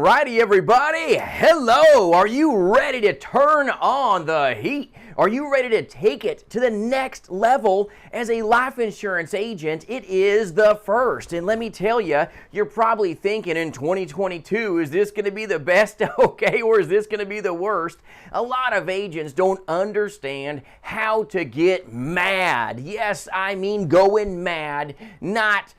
Alrighty, everybody. Hello. Are you ready to turn on the heat? Are you ready to take it to the next level as a life insurance agent? It is the first. And let me tell you, you're probably thinking in 2022, is this going to be the best, okay, or is this going to be the worst? A lot of agents don't understand how to get mad. Yes, I mean going mad, not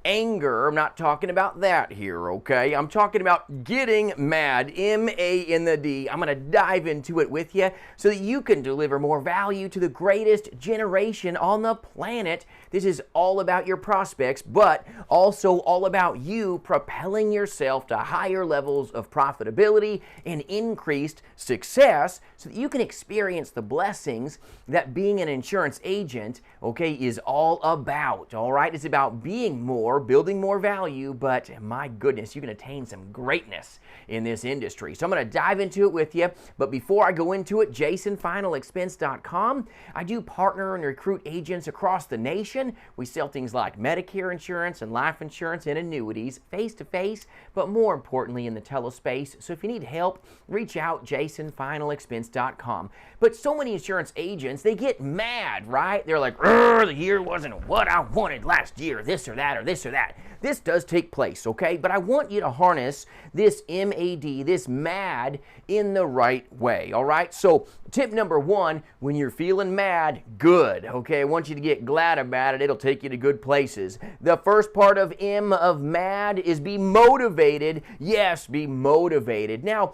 anger. I'm not talking about that here, okay? I'm talking about getting mad, M-A-N-D. I'm going to dive into it with you so that you can deliver more value to the greatest generation on the planet. This is all about your prospects, but also all about you propelling yourself to higher levels of profitability and increased success so that you can experience the blessings that being an insurance agent, is all about, all right? It's about being more, building more value, but my goodness, you can attain some greatness in this industry. So I'm going to dive into it with you, but before I go into it, jasonfinalexpense.com. I do partner and recruit agents across the nation. We sell things like Medicare insurance and life insurance and annuities face-to-face, but more importantly in the telespace. So if you need help, reach out, jasonfinalexpense.com. But so many insurance agents, they get mad, right? They're like, the year wasn't what I wanted last year, this or that or this or that. This does take place, okay? But I want you to harness this MAD, this mad, in the right way, all right? So tip number one, when you're feeling mad, good, okay? I want you to get glad about it. It'll take you to good places. The first part of M of mad is be motivated. Yes, be motivated. Now,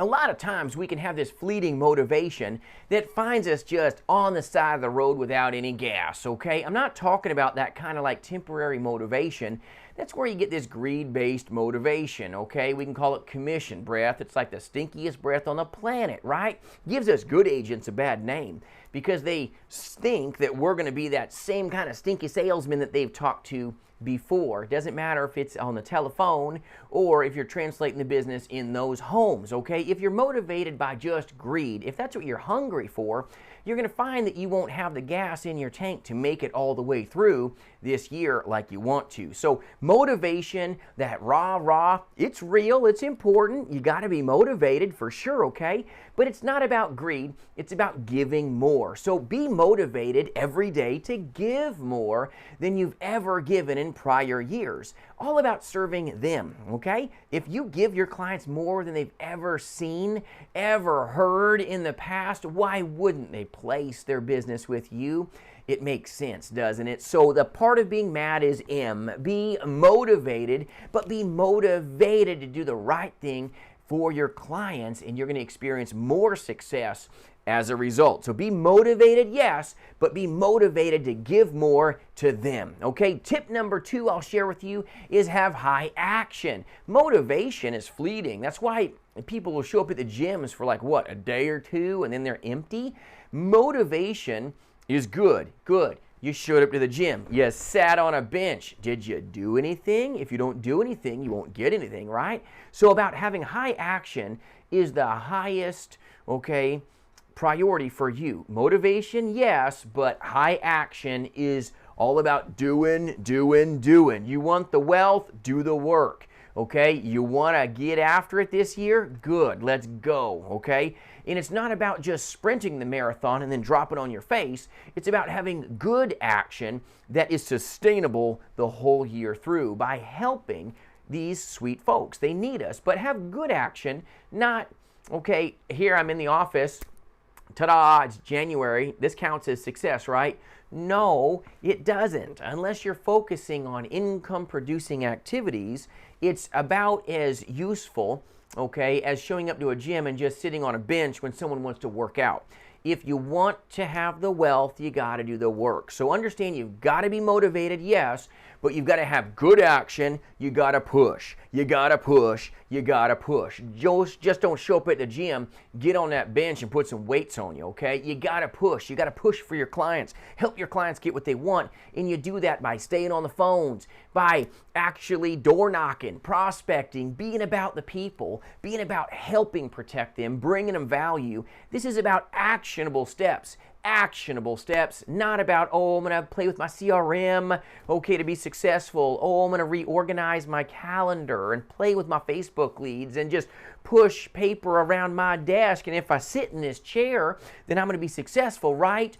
a lot of times we can have this fleeting motivation that finds us just on the side of the road without any gas, okay? I'm not talking about that kind of like temporary motivation. That's where you get this greed-based motivation, okay? We can call it commission breath. It's like the stinkiest breath on the planet, right? Gives us good agents a bad name because they think that we're going to be that same kind of stinky salesman that they've talked to before. It doesn't matter if it's on the telephone or if you're translating the business in those homes, okay? If you're motivated by just greed, if that's what you're hungry for, you're going to find that you won't have the gas in your tank to make it all the way through this year like you want to. So motivation, that rah, it's real, it's important. You got to be motivated for sure, okay? But it's not about greed, it's about giving more. So be motivated every day to give more than you've ever given in prior years. All about serving them, okay? If you give your clients more than they've ever seen, ever heard in the past, why wouldn't they place their business with you? It makes sense, doesn't it? So the part of being mad is M. Be motivated, but be motivated to do the right thing for your clients, and you're going to experience more success as a result. So be motivated, yes, but be motivated to give more to them, okay? Tip number 2 I'll share with you is have high action. Motivation is fleeting. That's why people will show up at the gyms for like, what, a day or two, and then they're empty. Motivation is good. You showed up to the gym. You sat on a bench. Did you do anything? If you don't do anything, you won't get anything, right? So about having high action is the highest, priority for you. Motivation, yes, but high action is all about doing. You want the wealth, do the work, okay? You want to get after it this year? Good, let's go, okay? And it's not about just sprinting the marathon and then dropping on your face. It's about having good action that is sustainable the whole year through by helping these sweet folks. They need us, but have good action, not, here I'm in the office, ta-da, it's January, this counts as success, right? No, it doesn't. Unless you're focusing on income-producing activities, it's about as useful, as showing up to a gym and just sitting on a bench when someone wants to work out. If you want to have the wealth, you got to do the work. So understand you've got to be motivated, yes, but you've got to have good action. You got to push. You got to push. Just don't show up at the gym, get on that bench and put some weights on you, okay? You got to push. You got to push for your clients. Help your clients get what they want, and you do that by staying on the phones, by actually door knocking, prospecting, being about the people, being about helping protect them, bringing them value. This is about action actionable steps. Actionable steps, not about, oh, I'm going to play with my CRM, okay, to be successful. Oh, I'm going to reorganize my calendar and play with my Facebook leads and just push paper around my desk. And if I sit in this chair, then I'm going to be successful, right?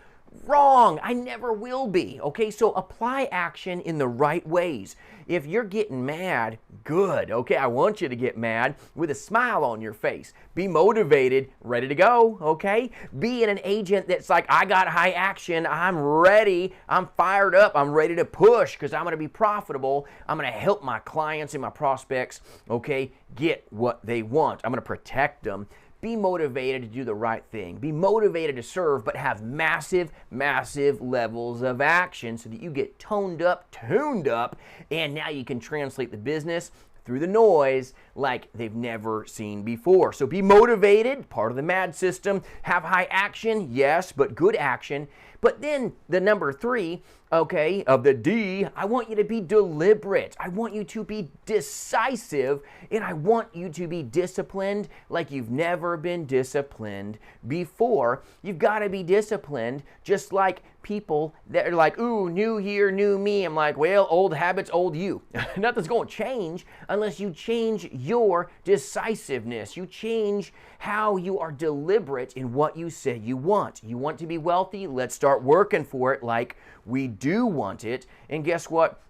Wrong. I never will be. Okay, so apply action in the right ways. If you're getting mad, good. Okay, I want you to get mad with a smile on your face. Be motivated, ready to go. Okay, be an agent that's like, I got high action. I'm ready. I'm fired up. I'm ready to push because I'm going to be profitable. I'm going to help my clients and my prospects, okay, get what they want. I'm going to protect them. Be motivated to do the right thing. Be motivated to serve, but have massive, massive levels of action so that you get toned up, tuned up, and now you can translate the business through the noise like they've never seen before. So be motivated, part of the MAD system. Have high action, yes, but good action. But then the number 3, okay, of the D, I want you to be deliberate. I want you to be decisive, and I want you to be disciplined like you've never been disciplined before. You've got to be disciplined just like people that are like, ooh, new year, new me. I'm like, well, old habits, old you. Nothing's going to change unless you change your decisiveness. You change how you are deliberate in what you say you want. You want to be wealthy? Let's start working for it like we do want it. And guess what?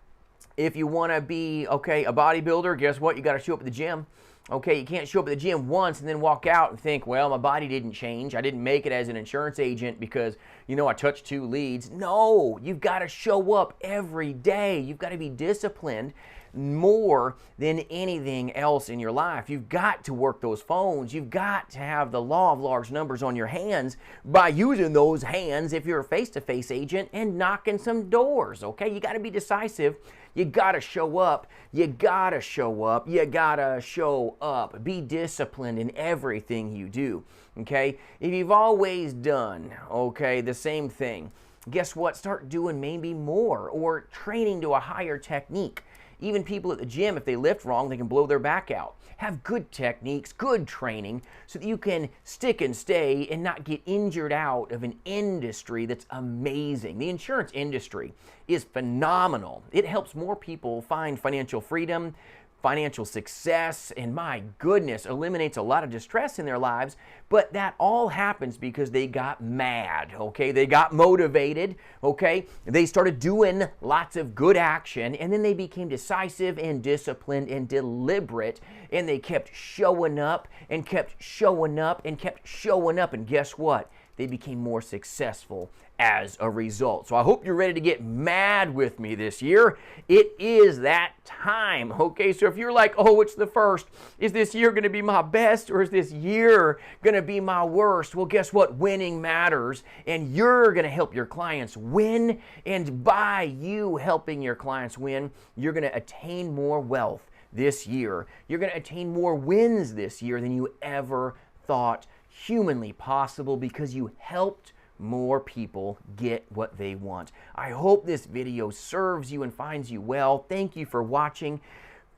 If you want to be, okay, a bodybuilder, guess what? You got to show up at the gym. Okay, you can't show up at the gym once and then walk out and think, well, my body didn't change. I didn't make it as an insurance agent because, you know, I touched 2 leads. No, you've got to show up every day. You've got to be disciplined more than anything else in your life. You've got to work those phones. You've got to have the law of large numbers on your hands by using those hands if you're a face-to-face agent and knocking some doors, okay? You got to be decisive. You got to show up. You got to show up. You got to show up. Be disciplined in everything you do, okay? If you've always done, okay, the same thing, guess what? Start doing maybe more or training to a higher technique. Even people at the gym, if they lift wrong, they can blow their back out. Have good techniques, good training, so that you can stick and stay and not get injured out of an industry that's amazing. The insurance industry is phenomenal. It helps more people find financial freedom, financial success, and my goodness, eliminates a lot of distress in their lives. But that all happens because they got mad, okay? They got motivated, okay? They started doing lots of good action, and then they became decisive and disciplined and deliberate, and they kept showing up and kept showing up and kept showing up, and guess what? They became more successful as a result. So I hope you're ready to get mad with me this year. It is that time, okay? So if you're like, oh, it's the first, is this year going to be my best or is this year going to be my worst? Well, guess what? Winning matters, and you're going to help your clients win, and by you helping your clients win, you're going to attain more wealth this year. You're going to attain more wins this year than you ever thought humanly possible because you helped more people get what they want. I hope this video serves you and finds you well. Thank you for watching.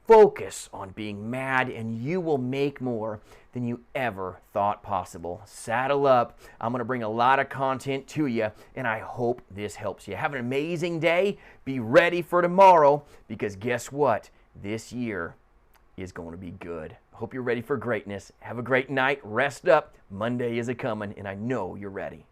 Focus on being mad and you will make more than you ever thought possible. Saddle up. I'm going to bring a lot of content to you, and I hope this helps you. Have an amazing day. Be ready for tomorrow, because guess what? This year is going to be good. Hope you're ready for greatness. Have a great night. Rest up. Monday is a-coming, and I know you're ready.